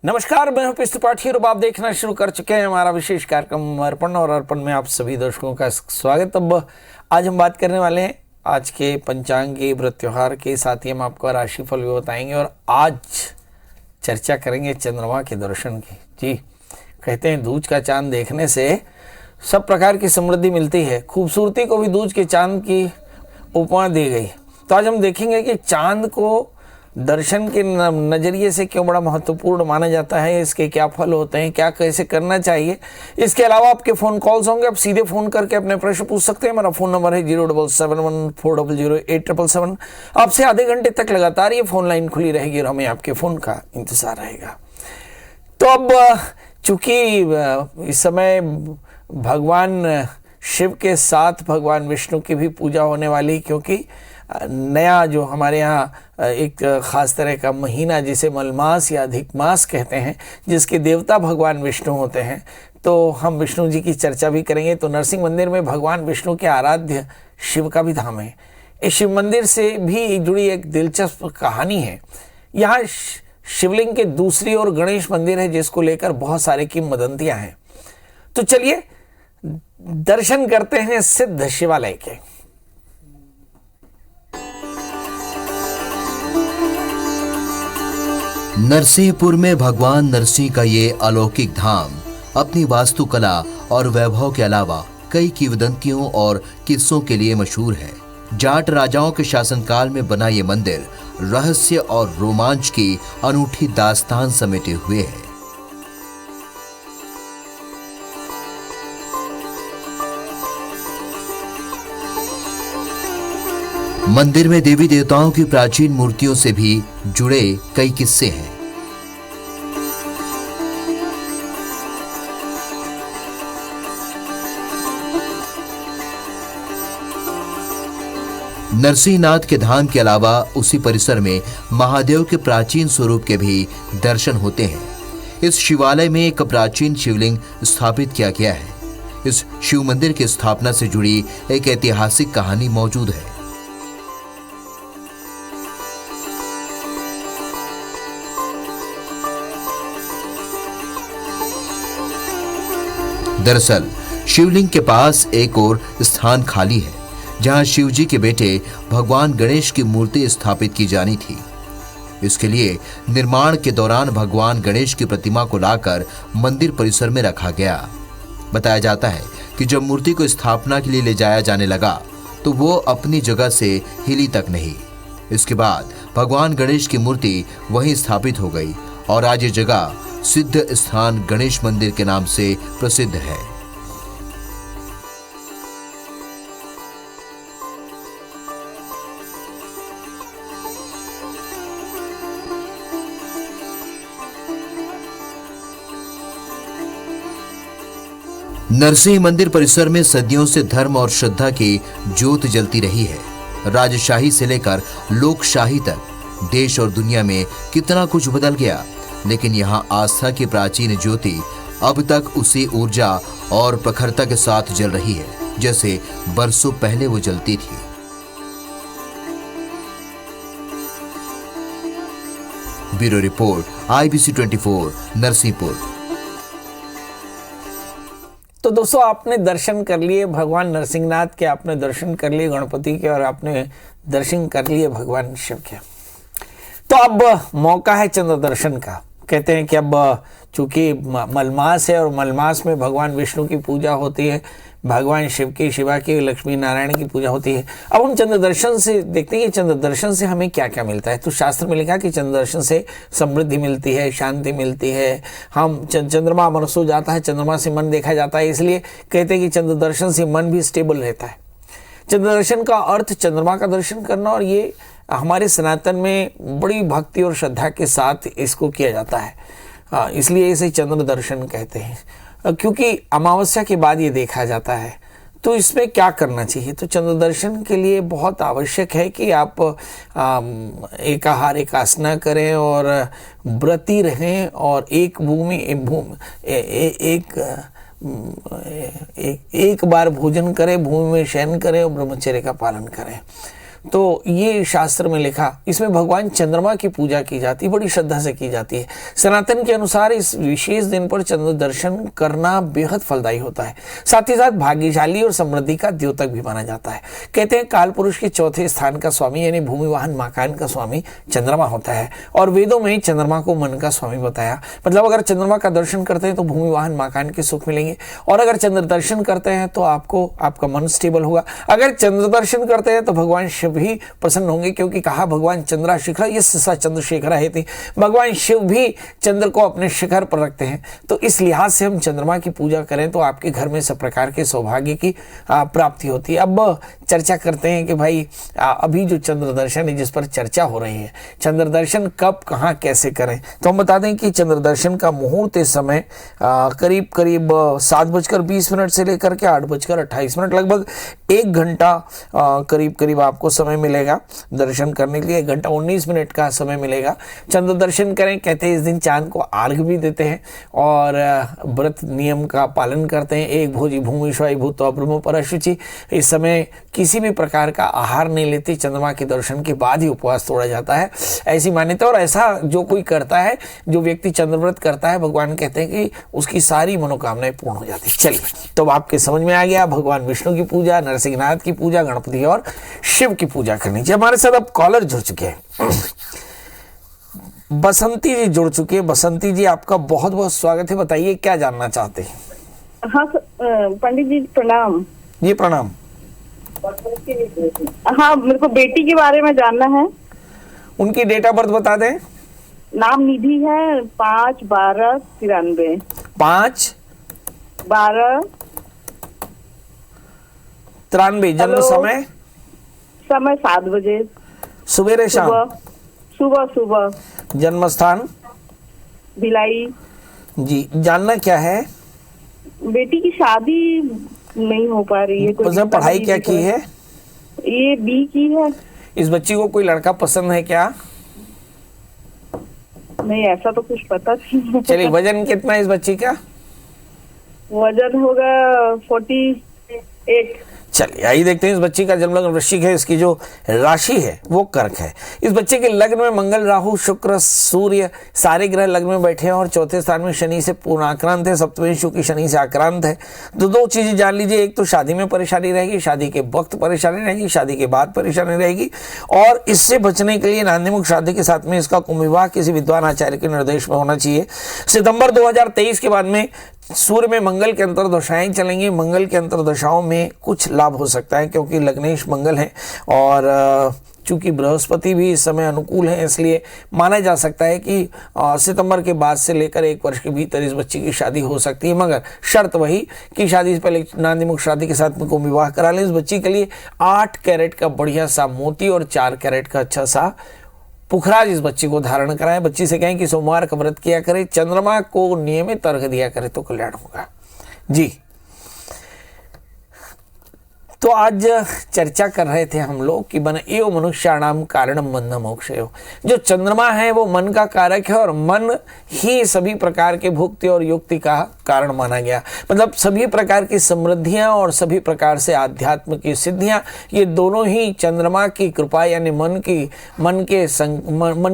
नमस्कार, मैं हूं पिस्तु पाठी और आप देखना शुरू कर चुके हैं हमारा विशेष कार्यक्रम अर्पण। और अर्पण में आप सभी दर्शकों का स्वागत। अब आज हम बात करने वाले हैं आज के पंचांग के व्रत त्योहार के, साथ ही हम आपको राशिफल भी बताएंगे और आज चर्चा करेंगे चंद्रमा के दर्शन की। जी, कहते हैं दूज का चांद देखने से सब प्रकार की समृद्धि मिलती है। खूबसूरती को भी दूज के चांद की उपमा दी गई। तो आज हम देखेंगे कि चांद को दर्शन के नज़रिए से क्यों बड़ा महत्वपूर्ण माना जाता है, इसके क्या फल होते हैं, क्या कैसे करना चाहिए। इसके अलावा आपके फ़ोन कॉल्स होंगे, आप सीधे फ़ोन करके अपने प्रश्न पूछ सकते हैं। मेरा फ़ोन नंबर है 07714008777। आपसे आधे घंटे तक लगातार ये फ़ोन लाइन खुली रहेगी और हमें आपके फ़ोन का इंतज़ार रहेगा। तो अब चूँकि इस समय भगवान शिव के साथ भगवान विष्णु की भी पूजा होने वाली, क्योंकि नया जो हमारे यहाँ एक ख़ास तरह का महीना जिसे मलमास या अधिक मास कहते हैं, जिसके देवता भगवान विष्णु होते हैं, तो हम विष्णु जी की चर्चा भी करेंगे। तो नरसिंह मंदिर में भगवान विष्णु के आराध्य शिव का भी धाम है। इस शिव मंदिर से भी जुड़ी एक दिलचस्प कहानी है। यहाँ शिवलिंग के दूसरी ओर गणेश मंदिर है, जिसको लेकर बहुत सारे किंवदंतियाँ हैं। तो चलिए दर्शन करते हैं सिद्ध शिवालय के। नरसिंहपुर में भगवान नरसिंह का ये अलौकिक धाम अपनी वास्तुकला और वैभव के अलावा कई किंवदंतियों और किस्सों के लिए मशहूर है। जाट राजाओं के शासनकाल में बना ये मंदिर रहस्य और रोमांच की अनूठी दास्तान समेटे हुए है। मंदिर में देवी देवताओं की प्राचीन मूर्तियों से भी जुड़े कई किस्से हैं। नरसिंहनाथ के धाम के अलावा उसी परिसर में महादेव के प्राचीन स्वरूप के भी दर्शन होते हैं। इस शिवालय में एक प्राचीन शिवलिंग स्थापित किया गया है। इस शिव मंदिर की स्थापना से जुड़ी एक ऐतिहासिक कहानी मौजूद है। दरअसल शिवलिंग के पास एक और स्थान खाली है, जहां शिव जी के बेटे भगवान गणेश की मूर्ति स्थापित की जानी थी। इसके लिए निर्माण के दौरान भगवान गणेश की प्रतिमा को लाकर मंदिर परिसर में रखा गया। बताया जाता है कि जब मूर्ति को स्थापना के लिए ले जाया जाने लगा तो वो अपनी जगह से हिली तक नहीं। इसके बाद भगवान गणेश की मूर्ति वहीं स्थापित हो गई और आज ये जगह सिद्ध स्थान गणेश मंदिर के नाम से प्रसिद्ध है। नरसिंह मंदिर परिसर में सदियों से धर्म और श्रद्धा की ज्योत जलती रही है। राजशाही से लेकर लोकशाही तक देश और दुनिया में कितना कुछ बदल गया, लेकिन यहाँ आस्था की प्राचीन ज्योति अब तक उसी ऊर्जा और प्रखरता के साथ जल रही है जैसे बरसों पहले वो जलती थी। Bureau report, IBC 24, Narsinghpur. तो दोस्तों, आपने दर्शन कर लिए भगवान नरसिंहनाथ के, आपने दर्शन कर लिए गणपति के और आपने दर्शन कर लिए भगवान शिव के। तो अब मौका है चंद्र दर्शन का। कहते हैं कि अब चूंकि मलमास है और मलमास में भगवान विष्णु की पूजा होती है, भगवान शिव की, शिवा की, लक्ष्मी नारायण की पूजा होती है। अब हम चंद्र दर्शन से देखते हैं कि चंद्र दर्शन से हमें क्या क्या मिलता है। तो शास्त्र में लिखा कि चंद्र दर्शन से समृद्धि मिलती है, शांति मिलती है। हम चंद्रमा मन सो जाता है, चंद्रमा से मन देखा जाता है, इसलिए कहते हैं कि चंद्र दर्शन से मन भी स्टेबल रहता है। चंद्र दर्शन का अर्थ चंद्रमा का दर्शन करना, और ये हमारे सनातन में बड़ी भक्ति और श्रद्धा के साथ इसको किया जाता है, इसलिए इसे चंद्र दर्शन कहते हैं। क्योंकि अमावस्या के बाद ये देखा जाता है। तो इसमें क्या करना चाहिए? तो चंद्र दर्शन के लिए बहुत आवश्यक है कि आप एकाहार एकासना करें और व्रती रहें और एक बार भोजन करें, भूमि में शयन करें और ब्रह्मचर्य का पालन करें। तो ये शास्त्र में लिखा, इसमें भगवान चंद्रमा की पूजा की जाती है, बड़ी श्रद्धा से की जाती है। सनातन के अनुसार इस विशेष दिन पर चंद्र दर्शन करना बेहद फलदायी होता है, साथ ही साथ भाग्यशाली और समृद्धि का द्योतक भी माना जाता है। कहते हैं काल पुरुष के चौथे स्थान का स्वामी यानी भूमि वाहन मकान का स्वामी चंद्रमा होता है, और वेदों में चंद्रमा को मन का स्वामी बताया। मतलब अगर चंद्रमा का दर्शन करते हैं तो भूमि वाहन मकान के सुख मिलेंगे, और अगर चंद्र दर्शन करते हैं तो आपको आपका मन स्टेबल होगा। अगर चंद्र दर्शन करते हैं तो भगवान शिव भी प्रसन्न होंगे, क्योंकि कहा भगवान चंद्रा शिखर ये स चंद्रशेखर है थी, भगवान शिव भी चंद्र को अपने शिखर पर रखते हैं। तो इस लिहाज से हम चंद्रमा की पूजा करें तो आपके घर में सब प्रकार के सौभाग्य की प्राप्ति होती है। अब चर्चा करते हैं कि भाई अभी जो चंद्र दर्शन है जिस पर चर्चा हो रही है, चंद्र दर्शन कब कहाँ कैसे करें, तो हम बता दें कि चंद्र दर्शन का मुहूर्त इस समय करीब करीब 7:20 से लेकर के 8:28, लगभग 1 घंटा करीब करीब आपको समय मिलेगा दर्शन करने के लिए। 1 घंटा 19 मिनट का समय मिलेगा। चंद्र दर्शन करें, कहते हैं इस दिन चांद को अर्घ्य भी देते हैं और व्रत नियम का पालन करते हैं। एक भोजी भूमि स्वाई भूत ब्रह्म परशुचि, इस समय किसी भी प्रकार का आहार नहीं लेते, चंद्रमा के दर्शन के बाद ही उपवास तोड़ा जाता है, ऐसी मान्यता। और ऐसा जो कोई करता है, जो व्यक्ति चंद्रव्रत करता है, भगवान कहते हैं कि उसकी सारी मनोकामनाएं पूर्ण हो जाती है। चलिए, तो आपके समझ में आ गया, भगवान विष्णु की पूजा, नरसिंहनाथ की पूजा, गणपति और शिव की पूजा करनी चाहिए। हमारे साथ अब कॉलर जुड़ चुके हैं, बसंती जी जुड़ चुके हैं। बसंती जी, आपका बहुत बहुत स्वागत है, बताइए क्या जानना चाहते हैं। हाँ पंडित जी प्रणाम। जी प्रणाम। हाँ, मेरे को बेटी के बारे में जानना है। उनकी डेट ऑफ बर्थ बता दें। नाम निधि है, 5/12/93। 5/12/93। जन्म समय? समय 7 बजे सुबेरे शाम? सुबह। जन्म स्थान? भिलाई। जी, जानना क्या है? बेटी की शादी नहीं हो पा रही है। उसने पढ़ाई क्या की है? ये बी की है। इस बच्ची को कोई लड़का पसंद है क्या? नहीं, ऐसा तो कुछ पता नहीं। चलिए, वजन कितना है इस बच्ची का? वजन होगा 48। चलिए आइए देखते हैं। इस बच्ची का जन्म लग्न वृश्चिक है, इसकी जो राशि है वो कर्क है। इस बच्चे के लग्न में मंगल, राहु, शुक्र, सूर्य सारे ग्रह लग्न में बैठे हैं और चौथे स्थान में शनि से पूर्ण आक्रांत है, सप्तमी की शनि से आक्रांत है। तो 2 चीजें जान लीजिए, एक तो शादी में परेशानी रहेगी, शादी के वक्त परेशानी रहेगी, शादी के बाद परेशानी रहेगी। और इससे बचने के लिए नांदीमुख शादी के साथ में इसका कुंभ विवाह किसी विद्वान आचार्य के निर्देश में होना चाहिए। सितंबर 2023 के बाद में सूर्य में मंगल के अंतर्दशाएं चलेंगी। मंगल के अंतर्दशाओं में कुछ लाभ हो सकता है, क्योंकि लग्नेश मंगल है और चूंकि बृहस्पति भी इस समय अनुकूल है, इसलिए माना जा सकता है कि सितंबर के बाद से लेकर 1 वर्ष के भीतर इस बच्ची की शादी हो सकती है। मगर शर्त वही कि शादी से पहले नांदीमुख शादी के साथ में को विवाह करा लें। इस बच्ची के लिए 8 कैरेट का बढ़िया सा मोती और 4 कैरेट का अच्छा सा पुखराज इस बच्ची को धारण कराएं। बच्ची से कहें कि सोमवार का व्रत किया करे, चंद्रमा को नियमित अर्घ दिया करे तो कल्याण होगा। जी, तो आज चर्चा कर रहे थे हम लोग कि बन एव मनुष्याणाम कारणम बंध मोक्षयो। जो चंद्रमा है वो मन का कारक है और मन ही सभी प्रकार के भुक्ति और युक्ति का कारण माना गया। मतलब सभी प्रकार की समृद्धियां और सभी प्रकार से आध्यात्म की सिद्धियां, ये दोनों ही चंद्रमा की कृपा यानी मन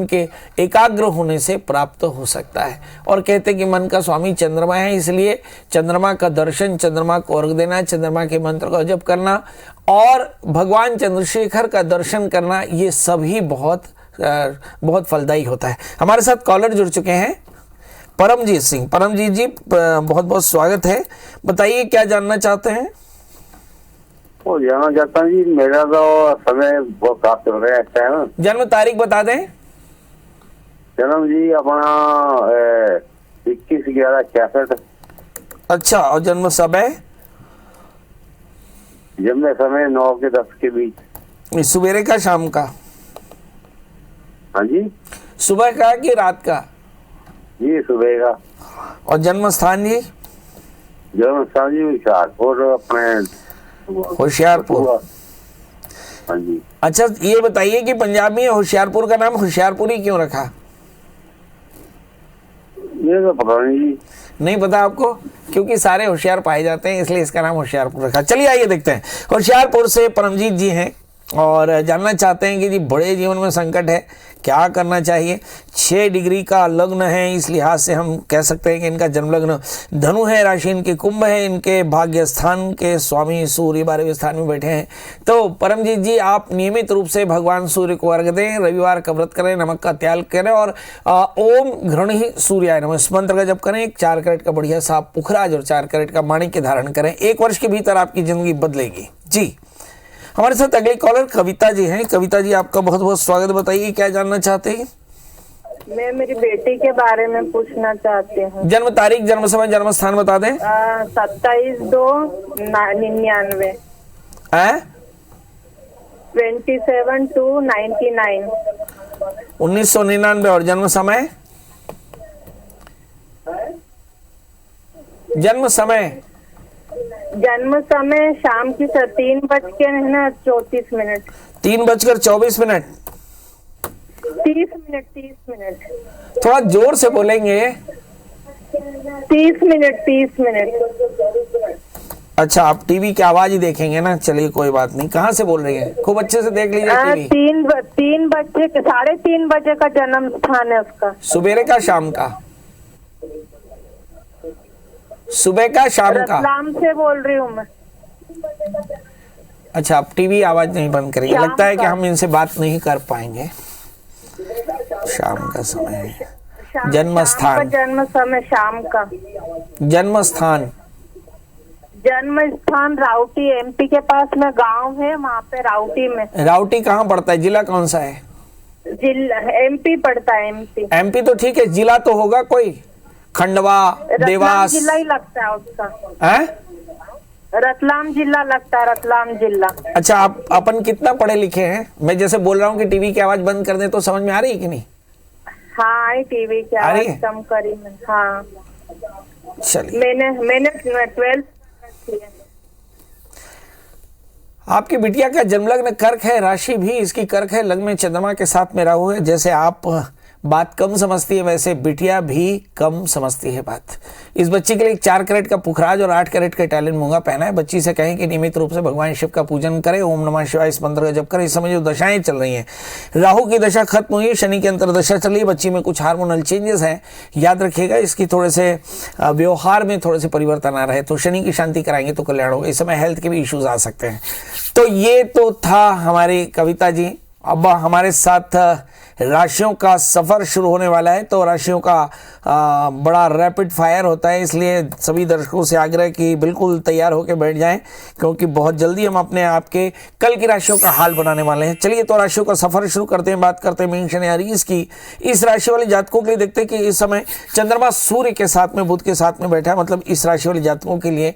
के एकाग्र होने से प्राप्त हो सकता है। और कहते कि मन का स्वामी चंद्रमा है, इसलिए चंद्रमा का दर्शन, चंद्रमा को अर्घ देना, चंद्रमा के मंत्र का जप करना और भगवान चंद्रशेखर का दर्शन करना, ये सभी बहुत फलदायी होता है। हमारे साथ कॉलर जुड़ चुके हैं, परमजीत सिंह। परमजीत जी, बहुत बहुत स्वागत है, बताइए क्या जानना चाहते हैं। वो जानना चाहता हूँ जी, मेरा तो समय बहुत प्राप्त हो रहा है इस टाइम। जन्म तारीख बता दें। जन्म जी अपना 21/11/66। अच्छा, और जन्म समय? जन्म समय 9 से 10 के बीच। सुबेरे का, शाम का? हाँ जी, सुबह का कि रात का? जी सुबह का। और जन्म स्थान जी? जन्म स्थान जी होशियारपुर, अपने होशियारपुर। हाँ जी। अच्छा, ये बताइए कि पंजाब में होशियारपुर का नाम होशियारपुरी क्यों रखा? ये तो पता नहीं जी। नहीं पता आपको? क्योंकि सारे होशियार पाए जाते हैं, इसलिए इसका नाम होशियारपुर रखा। चलिए आइए देखते हैं। होशियारपुर से परमजीत जी हैं और जानना चाहते हैं कि जी बड़े जीवन में संकट है, क्या करना चाहिए। 6 डिग्री का लग्न है, इस लिहाज से हम कह सकते हैं कि इनका जन्म लग्न धनु है, राशि इनकी कुंभ है, इनके भाग्य स्थान के स्वामी सूर्य 12वें स्थान में बैठे हैं। तो परमजीत जी, आप नियमित रूप से भगवान सूर्य को अर्घ दें, रविवार का व्रत करें, नमक का त्याग करें और ओम घृणी सूर्याय नमः इस मंत्र का जप करें। 4 कैरेट का बढ़िया सा पुखराज और 4 कैरेट का माणिक्य धारण करें। 1 वर्ष के भीतर आपकी जिंदगी बदलेगी। जी, हमारे साथ अगली कॉलर कविता जी हैं। कविता जी, आपका बहुत बहुत स्वागत। बताइए क्या जानना चाहते हैं। मैं मेरी बेटी के बारे में पूछना चाहती हूँ। जन्म तारीख, जन्म समय, जन्म स्थान बता दें। 27/2/99 27/2/99 1999 और जन्म समय, जन्म समय जन्म समय शाम की 3:34 3:24 30 मिनट थोड़ा जोर से बोलेंगे। 30 मिनट। अच्छा, आप टीवी की आवाज ही देखेंगे ना, चलिए कोई बात नहीं। कहाँ से बोल रही हैं? खूब अच्छे से देख लीजिए टीवी। 3 बजे 3:30 बजे का जन्म स्थान है उसका। सुबेरे का, शाम का? सुबह का, शाम का? रतलाम से बोल रही हूँ मैं। अच्छा, आप टीवी आवाज नहीं बंद करेंगे? लगता है कि हम इनसे बात नहीं कर पाएंगे। शाम का समय है। जन्म स्थान, जन्म समय शाम का। जन्म स्थान राउटी, एमपी के पास में गांव है, वहाँ पे राउटी में। राउटी कहाँ पड़ता है? जिला कौन सा है? जिला एमपी पड़ता है। एमपी तो ठीक है, जिला तो होगा कोई, खंडवा, देवास? जिला ही लगता है उसका। है? रतलाम जिला लगता है, रतलाम जिला। अच्छा, आप अपन कितना पढ़े लिखे हैं? मैं जैसे बोल रहा हूँ कि टीवी की आवाज बंद कर दे तो समझ में आ रही है कि नहीं? हाँ, टीवी की आवाज कम करी मैं। हाँ, चलिए। मैंने 12th की है। आपकी बिटिया का जन्म लग्न कर्क है, राशि भी इसकी कर्क है, लग्न में चंद्रमा के साथ में राहु है। जैसे आप बात कम समझती है वैसे बिटिया भी कम समझती है बात। इस बच्ची के लिए 4 कैरेट का पुखराज और 8 कैरेट का इटालियन मूंगा पहना है। बच्ची से कहें कि नियमित रूप से भगवान शिव का पूजन करें, ओम नमः शिवाय इस मंत्र का जप करें। इस समय जो दशाएं चल रही हैं, राहु की दशा खत्म हुई है, शनि की अंतरदशा चल रही है, बच्ची में कुछ हार्मोनल चेंजेस हैं, याद रखिएगा। इसकी थोड़े से व्यवहार में थोड़े से परिवर्तन आ रहे, तो शनि की शांति कराएंगे तो कल्याण होगा। इस समय हेल्थ के भी इश्यूज आ सकते हैं। तो ये तो था हमारी कविता जी। अब हमारे साथ राशियों का सफर शुरू होने वाला है, तो राशियों का बड़ा रैपिड फायर होता है, इसलिए सभी दर्शकों से आग्रह कि बिल्कुल तैयार होकर बैठ जाएं, क्योंकि बहुत जल्दी हम अपने आपके कल की राशियों का हाल बनाने वाले हैं। चलिए तो राशियों का सफर शुरू करते हैं। बात करते हैं मीन शनि अरीस की। इस राशि वाले जातकों के लिए देखते हैं कि इस समय चंद्रमा सूर्य के साथ में, बुध के साथ में बैठा है, मतलब इस राशि वाले जातकों के लिए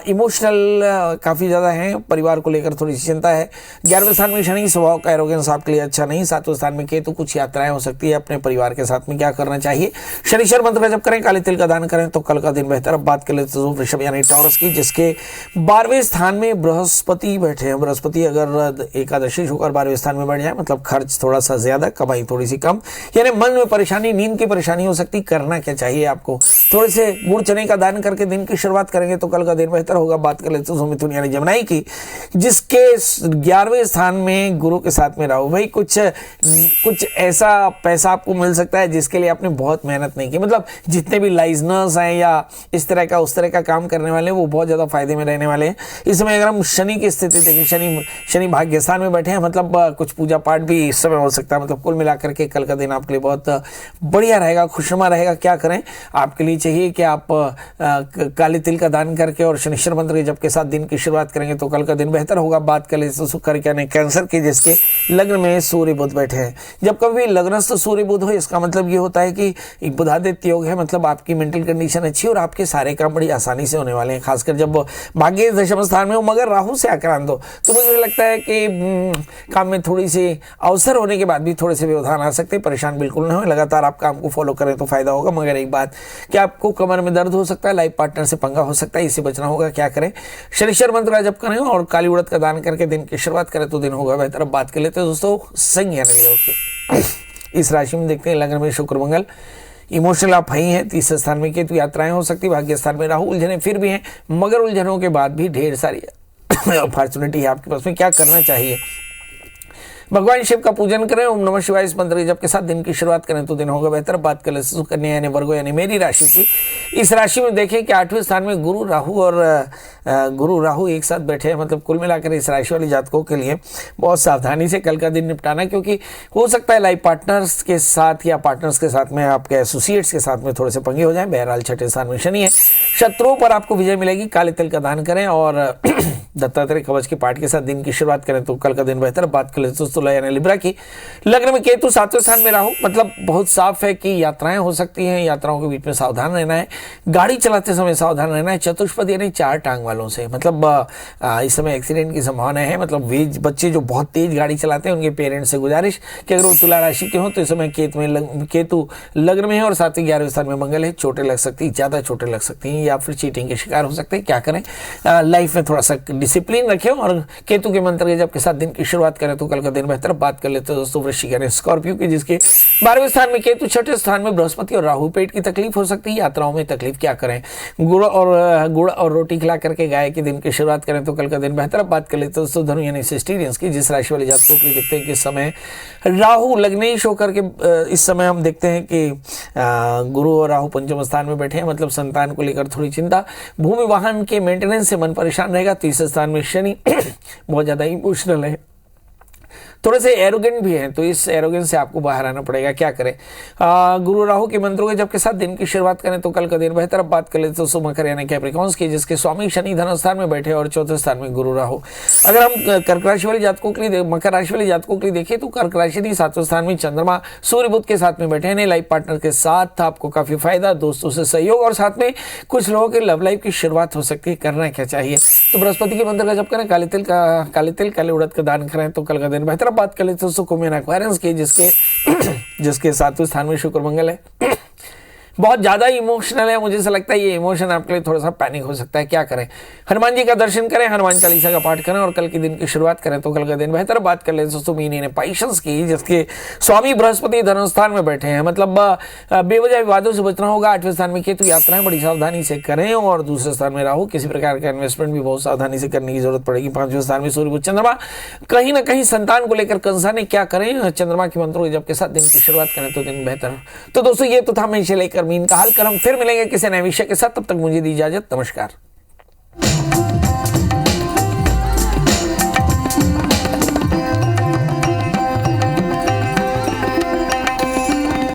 इमोशनल काफ़ी ज़्यादा है, परिवार को लेकर थोड़ी सी चिंता है। 11वें स्थान में शनि, स्वभाव का एरोगेंस आपके लिए अच्छा नहीं। 7वें स्थान में केतु, कुछ यात्राएं हो सकती है। अपने परिवार के साथ में क्या करना चाहिए? शनिश्चर मंत्र का जप करें, काले तिल का दान करें तो कल का दिन बेहतर। अब बात कर लेते हैं वृषभ यानी टॉरस की, जिसके 12वें स्थान में बृहस्पति बैठे हैं। बृहस्पति अगर एकादशी होकर 12वें स्थान में बैठ जाए, मतलब खर्च थोड़ा सा ज्यादा, कमाई थोड़ी सी कम, यानी मन में परेशानी, नींद की परेशानी हो सकती। करना क्या चाहिए आपको? थोड़े से गुड़ चने का दान करके दिन की शुरुआत करेंगे तो कल का दिन बेहतर होगा। बात कर लेते हैं मिथुन यानी जमनाई की, जिसके 11वें स्थान में गुरु के साथ में राहु। भाई कुछ ऐसा पैसा आपको मिल सकता है जिसके लिए आपने बहुत मेहनत नहीं की। मतलब जितने भी लाइजनर्स हैं या इस तरह का उस तरह का काम करने वाले हैं, वो बहुत ज़्यादा फायदे में रहने वाले हैं। इस समय अगर हम शनि की स्थिति देखें, शनि भाग्यस्थान में बैठे हैं, मतलब कुछ पूजा पाठ भी इस समय हो सकता है। मतलब कुल मिलाकर के कल का दिन आपके लिए बहुत बढ़िया रहेगा, खुशनुमा रहेगा। क्या करें? आपके लिए चाहिए कि आप काले तिल का दान करके और शनिश्चर मंत्र के जप के साथ दिन की शुरुआत करेंगे तो कल का दिन बेहतर होगा। बात कर लेते शुक्र यानी कैंसर की, जिसके लग्न में सूर्य बुध बैठे हैं। जब कभी लग्नस्थ सूर्य बुध हो, इसका मतलब ये होता है कि एक बुधादित्य योग है, मतलब आपकी मेंटल कंडीशन अच्छी और आपके सारे काम बड़ी आसानी से होने वाले हैं। खासकर जब भाग्य दशम स्थान में हो मगर राहु से आक्रांत हो, तो मुझे लगता है कि काम में थोड़ी सी अवसर होने के बाद भी थोड़े से व्यवधान आ सकते हैं। परेशान बिल्कुल ना हो, लगातार आप काम को फॉलो करें तो फायदा होगा। मगर एक बात कि आपको कमर में दर्द हो सकता है, लाइफ पार्टनर से पंगा हो सकता है, इससे बचना होगा। क्या करें? शनिश्चर मंत्र का जप करें और काली उड़द का दान करके दिन की शुरुआत करें तो दिन होगा बेहतर। अब बात कर लेते हैं दोस्तों संज्ञा की। इस राशि में देखते हैं लग्न में शुक्र मंगल, इमोशनल आप ही हैं। 30 स्थान में केतु, यात्राएं हो सकती, भाग्य स्थान में राहु। उलझने फिर भी हैं, मगर उलझनों के बाद भी ढेर सारी अपॉर्चुनिटी है आपके पास में। क्या करना चाहिए? भगवान शिव का पूजन करें, ओम नमः शिवाय इस मंत्र के जप के साथ दिन की शुरुआत करें तो दिन होगा बेहतर। बात कर ले कन्या यानी वर्गो यानी मेरी राशि की। इस राशि में देखें कि 8वें स्थान में गुरु राहु एक साथ बैठे हैं, मतलब कुल मिलाकर इस राशि वाले जातकों के लिए बहुत सावधानी से कल का दिन निपटाना, क्योंकि हो सकता है लाइफ पार्टनर्स के साथ या पार्टनर्स के साथ में, आपके एसोसिएट्स के साथ में थोड़े से पंगे हो जाएं। बहरहाल 6ठे स्थान में शनि है, शत्रुओं पर आपको विजय मिलेगी। काले तिल का दान करें और दत्तात्रेय कवच के पाठ के साथ दिन की शुरुआत करें तो कल का दिन बेहतर। बात कर लेते तुला यानी लिब्रा की। लग्न में केतु 7वें स्थान में राहु, मतलब बहुत साफ है कि यात्राएं हो सकती हैं, यात्राओं के बीच में सावधान रहना है, गाड़ी चलाते समय सावधान रहना है। चतुष्पद यानी 4 टांग वालों से, मतलब इस समय एक्सीडेंट की संभावना है। मतलब वे बच्चे जो बहुत तेज गाड़ी चलाते हैं उनके पेरेंट्स से गुजारिश कि अगर वो तुला राशि के हो तो इस समय केतु लग्न में है और साथ ही 11वें स्थान में मंगल है। चोटें लग सकती हैं, ज़्यादा चोटें लग सकती हैं या फिर चीटिंग के शिकार हो सकते हैं। क्या करें, लाइफ में थोड़ा सा डिसिप्लिन रखें और केतु के मंत्र के जप के साथ दिन की शुरुआत करें तो कल का दिन बेहतर। बात कर लेते हैं दोस्तों वृश्चिक यानी स्कॉर्पियो की, जिसके 12वें स्थान में केतु, 6ठे स्थान में बृहस्पति और राहु। पेट की तकलीफ हो सकती है, यात्राओं में तकलीफ। क्या करें, गुड़ और रोटी खिला करके गाय के दिन की शुरुआत करें तो कल का दिन बेहतर। बात कर लेते हैं दोस्तों धनु यानी सिस्टीरियंस की, जिस राशि वाले जातकों के लिए देखते हैं कि इस समय राहु लग्नेश होकर के इस समय हम देखते हैं कि गुरु और राहु पंचम स्थान में बैठे हैं, मतलब संतान को लेकर थोड़ी चिंता। भूमि वाहन के मेंटेनेंस से मन परेशान रहेगा। 30वें स्थान में शनि बहुत ज़्यादा इमोशनल है, थोड़े से एरोगेंट भी हैं, तो इस एरोगेंस से आपको बाहर आना पड़ेगा। क्या करें, गुरु राहु के मंत्रों के जप के साथ दिन की शुरुआत करें तो कल का दिन बेहतर। अब बात कर लेते तो मकर यानी कैप्रिकॉन्स की, जिसके स्वामी शनि धन स्थान में बैठे और 4थे स्थान में गुरु राहु। अगर हम कर्क राशि वाले जातकों के लिए, मकर राशि वाले जातकों के लिए देखें तो कर्क राशि नहीं, 7वें स्थान में चंद्रमा सूर्य बुध के साथ में बैठे हैं। लाइफ पार्टनर के साथ आपको काफी फायदा, दोस्तों से सहयोग और साथ में कुछ लोगों के लव लाइफ की शुरुआत हो सकती है। करना क्या चाहिए, तो बृहस्पति के मंत्र का जप करें, काले तिल काले उड़द का दान करें तो कल का दिन बेहतर। बात कर लेते हैं कुंभ एक्वायरेंस की, जिसके 7वें स्थान में शुक्र मंगल है। बहुत ज़्यादा इमोशनल है, मुझे ऐसा लगता है ये इमोशन आपके लिए थोड़ा सा पैनिक हो सकता है। क्या करें, हनुमान जी का दर्शन करें, हनुमान चालीसा का पाठ करें और कल के दिन की शुरुआत करें तो कल का दिन बेहतर। बात कर लें दोस्तों मीन यानी पाइशंस की, जिसके स्वामी बृहस्पति धनस्थान में बैठे हैं, मतलब बेवजह विवादों से बचना होगा। 8वें स्थान में केतु, यात्राएं बड़ी सावधानी से करें और दूसरे स्थान में राहु, किसी प्रकार का इन्वेस्टमेंट भी बहुत सावधानी से करने की जरूरत पड़ेगी। 5वें स्थान में सूर्य बुध चंद्रमा, कहीं ना कहीं संतान को लेकर कंसाने। क्या करें, चंद्रमा के मंत्रों के जप के साथ दिन की शुरुआत करें तो दिन बेहतर। तो दोस्तों ये तो था मेष लेकर मीन का हाल। कर हम फिर मिलेंगे किसी नए विषय के साथ, तब तक मुझे दी इजाजत, नमस्कार।